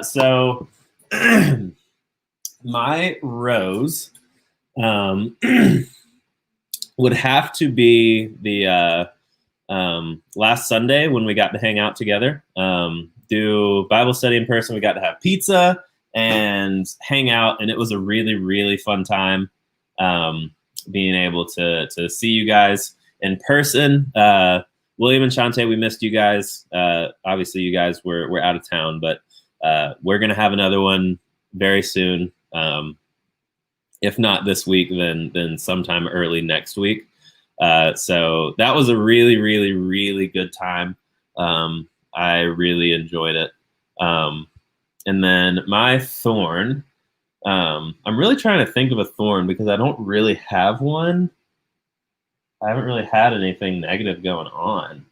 So my rose would have to be the last Sunday when we got to hang out together, do Bible study in person. We got to have pizza and hang out, and it was a really, really fun time being able to see you guys in person. William and Shante, we missed you guys. Obviously, you guys were out of town, but we're going to have another one very soon. If not this week, then sometime early next week. So that was a really, really, really good time. I really enjoyed it. And then my thorn, I'm really trying to think of a thorn because I don't really have one. I haven't really had anything negative going on.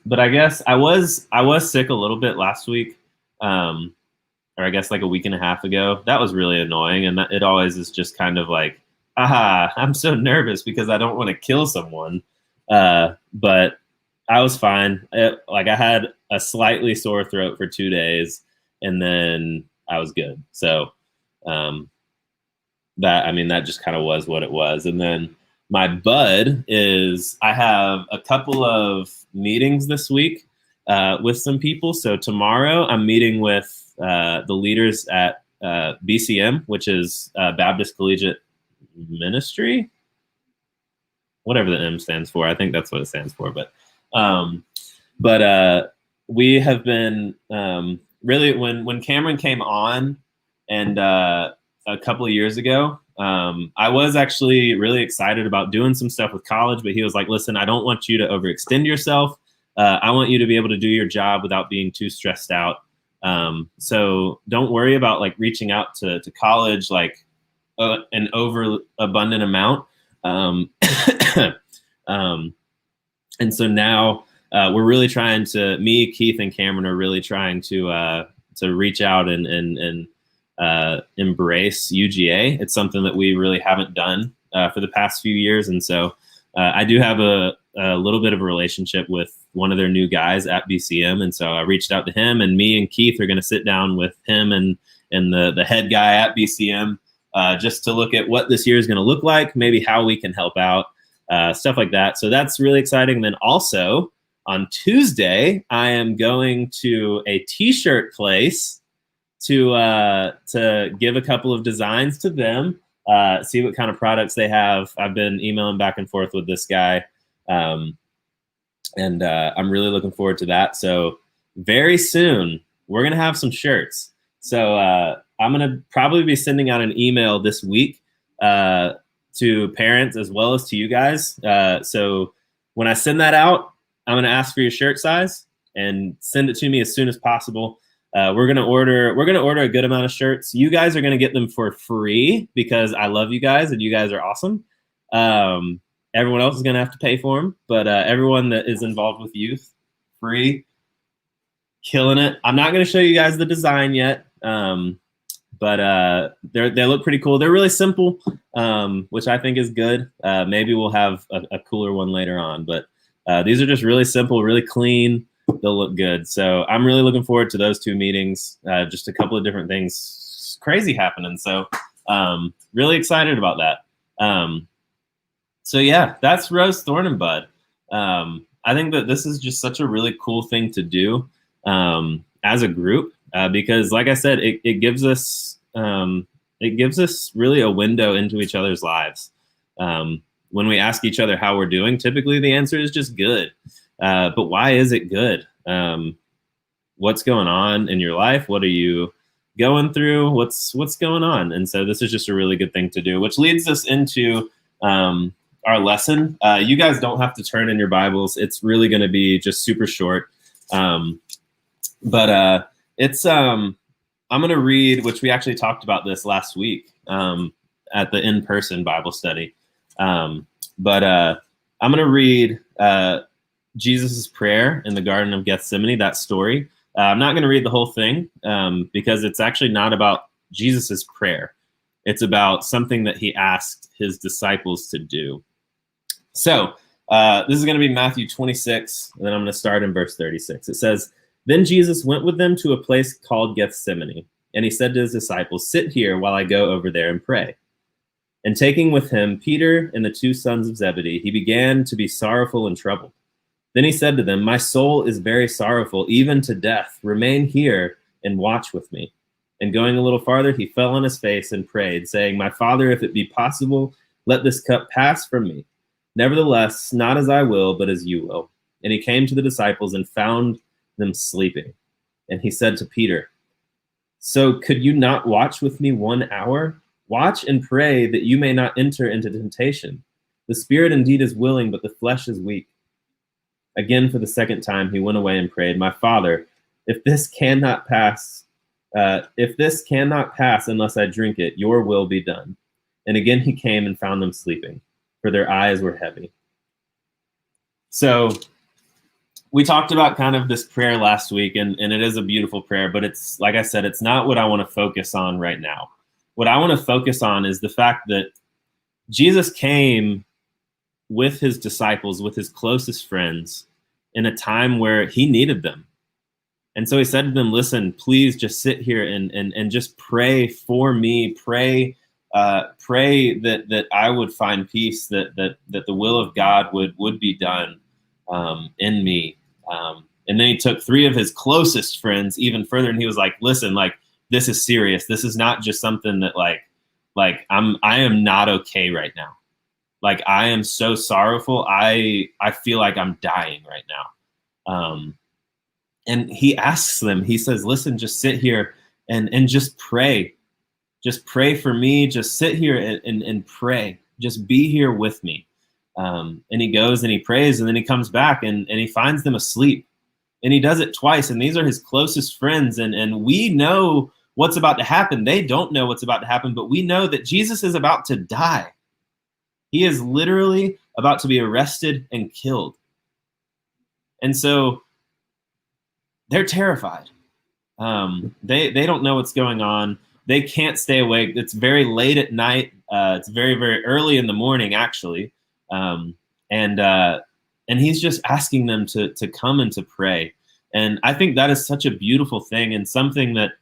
But I guess I was sick a little bit last week. Or I guess like a week and a half ago. That was really annoying. And it always is just kind of like, I'm so nervous because I don't want to kill someone. But I was fine. I had a slightly sore throat for 2 days and then I was good. So that just kind of was what it was. And then my bud is I have a couple of meetings this week with some people. So tomorrow I'm meeting with the leaders at BCM, which is Baptist Collegiate Ministry, whatever the M stands for. I think that's what it stands for. But we have been really when Cameron came on and a couple of years ago, I was actually really excited about doing some stuff with college, but he was like, listen, I don't want you to overextend yourself. I want you to be able to do your job without being too stressed out. So don't worry about like reaching out to college, like an overabundant amount. And so now we're really trying to, me, Keith, and Cameron are really trying to reach out and embrace UGA. It's something that we really haven't done for the past few years. And so I do have a little bit of a relationship with one of their new guys at BCM. And so I reached out to him, and me and Keith are going to sit down with him and the head guy at BCM just to look at what this year is going to look like, maybe how we can help out, stuff like that. So that's really exciting. Then also on Tuesday, I am going to a t-shirt place to give a couple of designs to them, see what kind of products they have. I've been emailing back and forth with this guy, and I'm really looking forward to that. So very soon, we're going to have some shirts. So I'm going to probably be sending out an email this week to parents as well as to you guys. So when I send that out, I'm going to ask for your shirt size and send it to me as soon as possible. We're gonna order a good amount of shirts. You guys are gonna get them for free because I love you guys and you guys are awesome. Everyone else is gonna have to pay for them, but everyone that is involved with youth, free, killing it. I'm not gonna show you guys the design yet, but they look pretty cool. They're really simple, which I think is good. Maybe we'll have a cooler one later on, but these are just really simple, really clean. They'll look good. So I'm really looking forward to those 2 meetings. Just a couple of different things crazy happening. So really excited about that. So yeah, that's Rose, Thorn, and Bud. I think that this is just such a really cool thing to do as a group because, like I said, it gives us really a window into each other's lives. When we ask each other how we're doing, typically the answer is just good. But why is it good? What's going on in your life? What are you going through? What's going on? And so this is just a really good thing to do, which leads us into our lesson. You guys don't have to turn in your Bibles. It's really going to be just super short. But it's I'm going to read, which we actually talked about this last week at the in-person Bible study. But I'm going to read Jesus' prayer in the Garden of Gethsemane, that story. I'm not going to read the whole thing because it's actually not about Jesus' prayer. It's about something that he asked his disciples to do. So this is going to be Matthew 26, and then I'm going to start in verse 36. It says, "Then Jesus went with them to a place called Gethsemane, and he said to his disciples, 'Sit here while I go over there and pray.' And taking with him Peter and the 2 sons of Zebedee, he began to be sorrowful and troubled. Then he said to them, 'My soul is very sorrowful, even to death. Remain here and watch with me.' And going a little farther, he fell on his face and prayed, saying, 'My Father, if it be possible, let this cup pass from me. Nevertheless, not as I will, but as you will.' And he came to the disciples and found them sleeping. And he said to Peter, 'So could you not watch with me 1 hour? Watch and pray that you may not enter into temptation. The spirit indeed is willing, but the flesh is weak.' Again, for the 2nd time, he went away and prayed, 'My Father, if this cannot pass unless I drink it, your will be done.' And again he came and found them sleeping, for their eyes were heavy." So we talked about kind of this prayer last week, and it is a beautiful prayer, but it's, like I said, it's not what I want to focus on right now. What I want to focus on is the fact that Jesus came with his disciples, with his closest friends, in a time where he needed them. And so he said to them, "Listen, please just sit here and just pray for me. Pray that I would find peace, that the will of God would be done in me." And then he took 3 of his closest friends even further, and he was like, "Listen, like, this is serious. This is not just something that like I am not okay right now. Like, I am so sorrowful. I feel like I'm dying right now." And he asks them, he says, "Listen, just sit here and just pray. Just pray for me. Just sit here and pray. Just be here with me." And he goes and he prays, and then he comes back and he finds them asleep. And he does it twice. And these are his closest friends. And we know what's about to happen. They don't know what's about to happen, but we know that Jesus is about to die. He is literally about to be arrested and killed. And so they're terrified. They don't know what's going on. They can't stay awake. It's very late at night. It's very, very early in the morning, actually. And And he's just asking them to come and to pray. And I think that is such a beautiful thing, and something that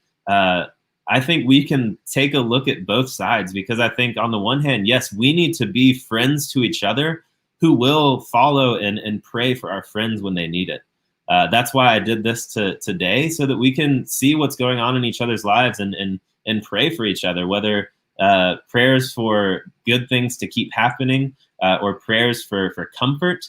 I think we can take a look at both sides, because I think on the one hand, yes, we need to be friends to each other who will follow and pray for our friends when they need it. That's why I did this today, so that we can see what's going on in each other's lives and pray for each other, whether prayers for good things to keep happening, or prayers for comfort,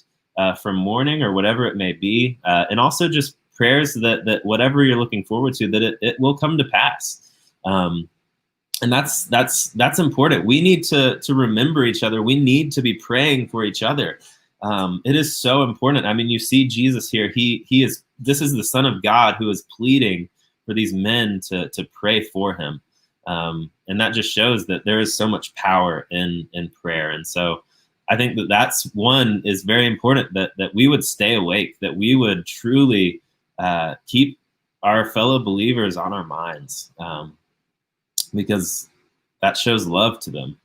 for mourning, or whatever it may be. And also just prayers that whatever you're looking forward to, that it will come to pass. And that's important. We need to remember each other. We need to be praying for each other. It is so important. I mean, you see Jesus here. This is the Son of God who is pleading for these men to pray for him. And that just shows that there is so much power in prayer. And so I think that's one is very important, that we would stay awake, that we would truly keep our fellow believers on our minds, because that shows love to them.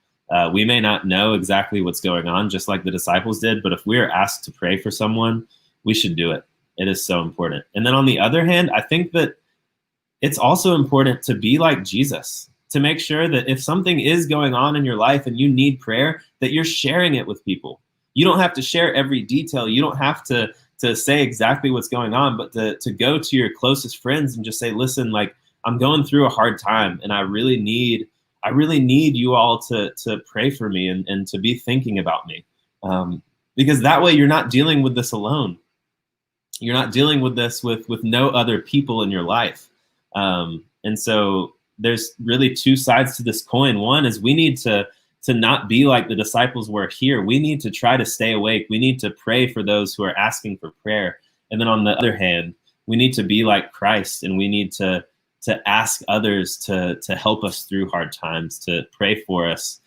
We may not know exactly what's going on, just like the disciples did, but if we are asked to pray for someone, we should do it. It is so important. And then on the other hand, I think that it's also important to be like Jesus, to make sure that if something is going on in your life and you need prayer, that you're sharing it with people. You don't have to share every detail. You don't have to say exactly what's going on, but to go to your closest friends and just say, listen, like, I'm going through a hard time, and I really need you all to pray for me and to be thinking about me. Because that way you're not dealing with this alone. You're not dealing with this with no other people in your life. And so there's really two sides to this coin. One is we need to not be like the disciples were here. We need to try to stay awake. We need to pray for those who are asking for prayer. And then on the other hand, we need to be like Christ, and we need to ask others to help us through hard times, to pray for us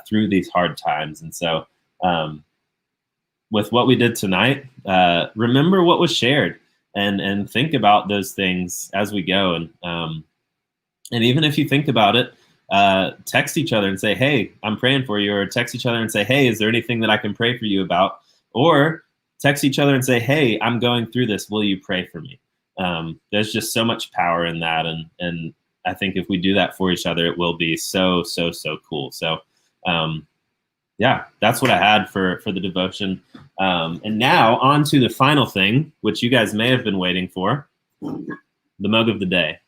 through these hard times. And so with what we did tonight, remember what was shared and think about those things as we go. And even if you think about it, text each other and say, hey, I'm praying for you, or text each other and say, hey, is there anything that I can pray for you about? Or text each other and say, hey, I'm going through this. Will you pray for me? There's just so much power in that. And I think if we do that for each other, it will be so cool. So, yeah, that's what I had for the devotion. And now on to the final thing, which you guys may have been waiting for, the mug of the day.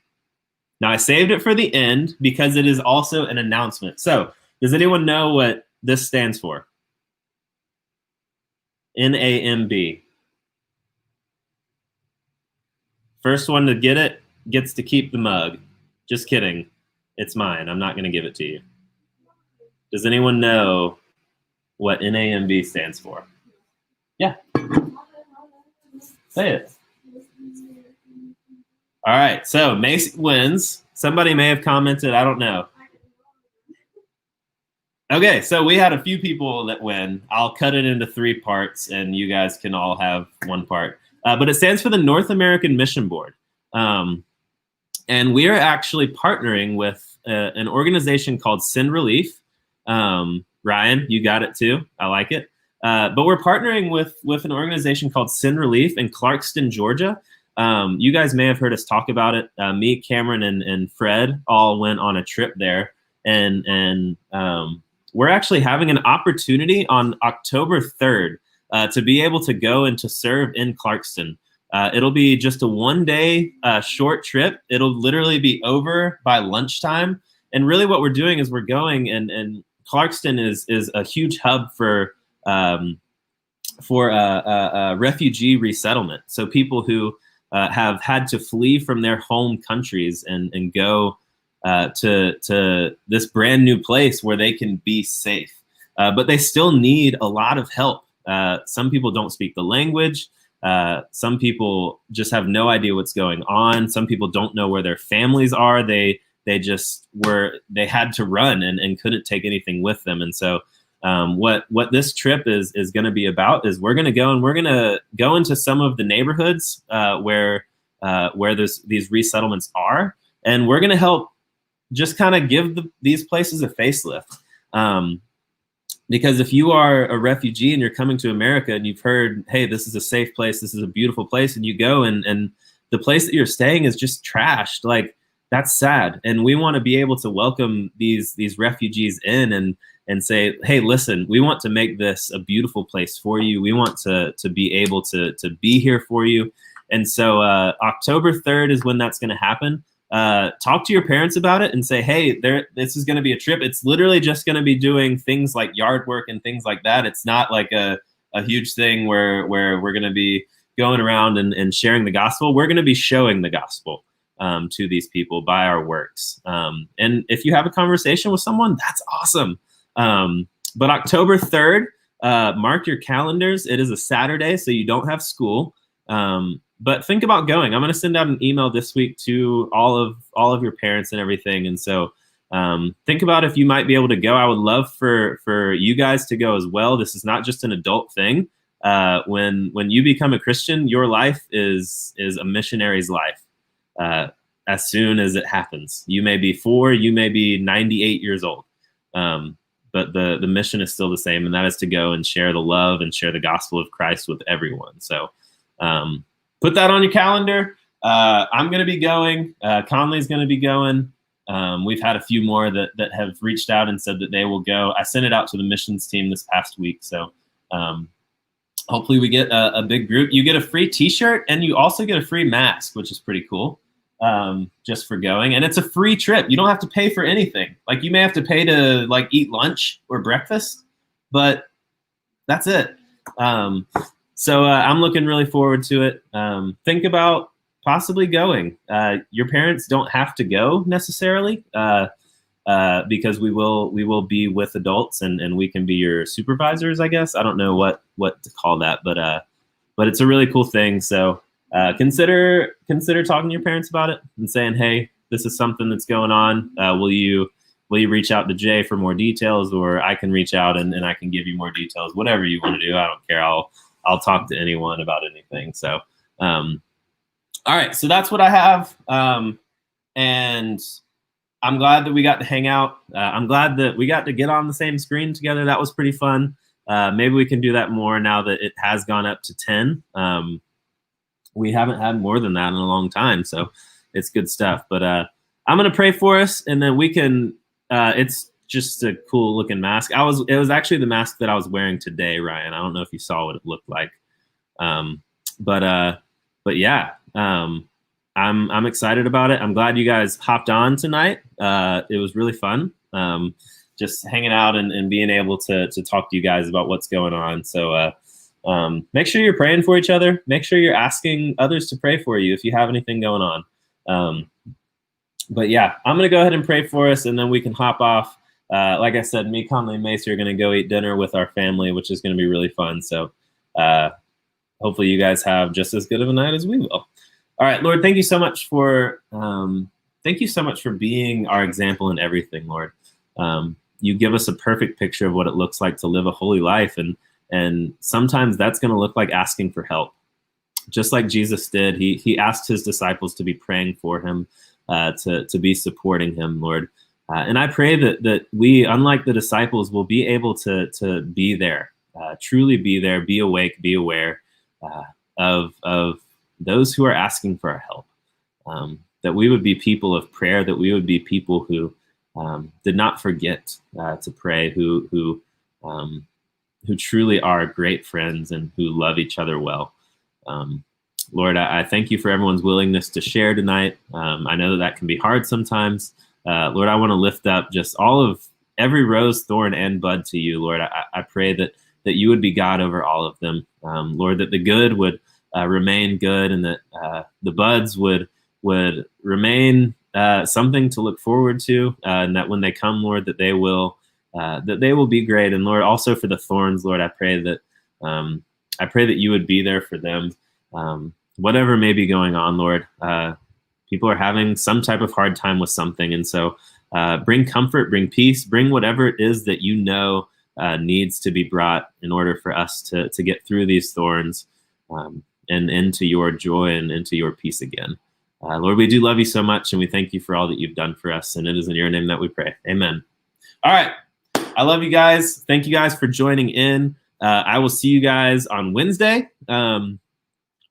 Now, I saved it for the end because it is also an announcement. So does anyone know what this stands for? NAMB. First one to get it gets to keep the mug. Just kidding. It's mine. I'm not going to give it to you. Does anyone know what NAMB stands for? Yeah. Say it. All right. So Macy wins. Somebody may have commented. I don't know. Okay. So we had a few people that win. I'll cut it into 3 parts, and you guys can all have 1 part. But it stands for the North American Mission Board. And we are actually partnering with an organization called Send Relief. Ryan, you got it too. I like it. But we're partnering with an organization called Send Relief in Clarkston, Georgia. You guys may have heard us talk about it. Me, Cameron, and Fred all went on a trip there. And we're actually having an opportunity on October 3rd to be able to go and to serve in Clarkston. It'll be just a 1-day short trip. It'll literally be over by lunchtime. And really what we're doing is we're going, and Clarkston is a huge hub for refugee resettlement. So people who have had to flee from their home countries and go to this brand new place where they can be safe. But they still need a lot of help. Some people don't speak the language. Some people just have no idea what's going on. Some people don't know where their families are. They had to run and couldn't take anything with them. And so what this trip is going to be about is we're going to go and we're going to go into some of the neighborhoods where these resettlements are, and we're going to help just kind of give these places a facelift. Because if you are a refugee and you're coming to America and you've heard, hey, this is a safe place, this is a beautiful place, and you go and the place that you're staying is just trashed, like that's sad. And we want to be able to welcome these refugees in and say, hey, listen, we want to make this a beautiful place for you. We want to be able to be here for you. And so October 3rd is when that's going to happen. Talk to your parents about it and say, hey, this is going to be a trip. It's literally just going to be doing things like yard work and things like that. It's not like a huge thing where we're going to be going around and sharing the gospel. We're going to be showing the gospel to these people by our works. And if you have a conversation with someone, that's awesome. But October 3rd, mark your calendars. It is a Saturday, so you don't have school. But think about going. I'm going to send out an email this week to all of your parents and everything. And so think about if you might be able to go. I would love for you guys to go as well. This is not just an adult thing. When you become a Christian, your life is a missionary's life. As soon as it happens, you may be 4, you may be 98 years old. But the mission is still the same, and that is to go and share the love and share the gospel of Christ with everyone. So put that on your calendar. I'm going to be going. Conley's going to be going. We've had a few more that have reached out and said that they will go. I sent it out to the missions team this past week. So hopefully we get a big group. You get a free t-shirt and you also get a free mask, which is pretty cool. Just for going, and it's a free trip. You don't have to pay for anything. Like you may have to pay to like eat lunch or breakfast, but that's it. So I'm looking really forward to it. Think about possibly going. Your parents don't have to go necessarily, because we will be with adults and we can be your supervisors, I guess. I don't know what to call that, but it's a really cool thing. So consider talking to your parents about it and saying, hey, this is something that's going on. Will you reach out to Jay for more details, or I can reach out and I can give you more details, whatever you want to do. I don't care. I'll talk to anyone about anything. So, all right. So that's what I have. And I'm glad that we got to hang out. I'm glad that we got to get on the same screen together. That was pretty fun. Maybe we can do that more now that it has gone up to 10. We haven't had more than that in a long time, so it's good stuff. But I'm going to pray for us, and then we can it's just a cool looking mask. It was actually the mask that I was wearing today, Ryan. I don't know if you saw what it looked like. But yeah, I'm excited about it. I'm glad you guys hopped on tonight. It was really fun. Just hanging out and being able to talk to you guys about what's going on. So make sure you're praying for each other. Make sure you're asking others to pray for you if you have anything going on. But yeah, I'm going to go ahead and pray for us, and then we can hop off. Like I said, me, Conley, and Macy are going to go eat dinner with our family, which is going to be really fun. So hopefully you guys have just as good of a night as we will. All right, Lord, thank you so much for being our example in everything, Lord. You give us a perfect picture of what it looks like to live a holy life, and sometimes that's going to look like asking for help. Just like Jesus did, he asked his disciples to be praying for him, to be supporting him, Lord. And I pray that we, unlike the disciples, will be able to be there, truly be there, be awake, be aware of those who are asking for our help. That we would be people of prayer, that we would be people who did not forget to pray, who truly are great friends and who love each other well. Lord, I thank you for everyone's willingness to share tonight. I know that can be hard sometimes. Lord, I want to lift up just every rose, thorn, and bud to you, Lord. I pray that you would be God over all of them. Lord, that the good would remain good, and that the buds would remain something to look forward to, and that when they come, Lord, that they will be great. And Lord, also for the thorns, Lord, I pray that you would be there for them. Whatever may be going on, Lord, people are having some type of hard time with something. And so bring comfort, bring peace, bring whatever it is that you know needs to be brought in order for us to get through these thorns and into your joy and into your peace again. Lord, we do love you so much, and we thank you for all that you've done for us. And it is in your name that we pray. Amen. All right. I love you guys. Thank you guys for joining in. I will see you guys on Wednesday. We're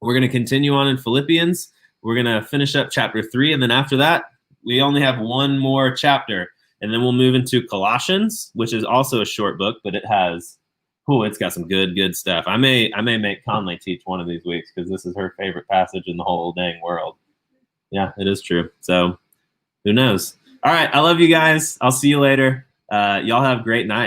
going to continue on in Philippians. We're going to finish up chapter 3. And then after that, we only have one more chapter. And then we'll move into Colossians, which is also a short book, but it's got some good stuff. I may make Conley teach one of these weeks because this is her favorite passage in the whole dang world. Yeah, it is true. So who knows? All right. I love you guys. I'll see you later. Y'all have a great night.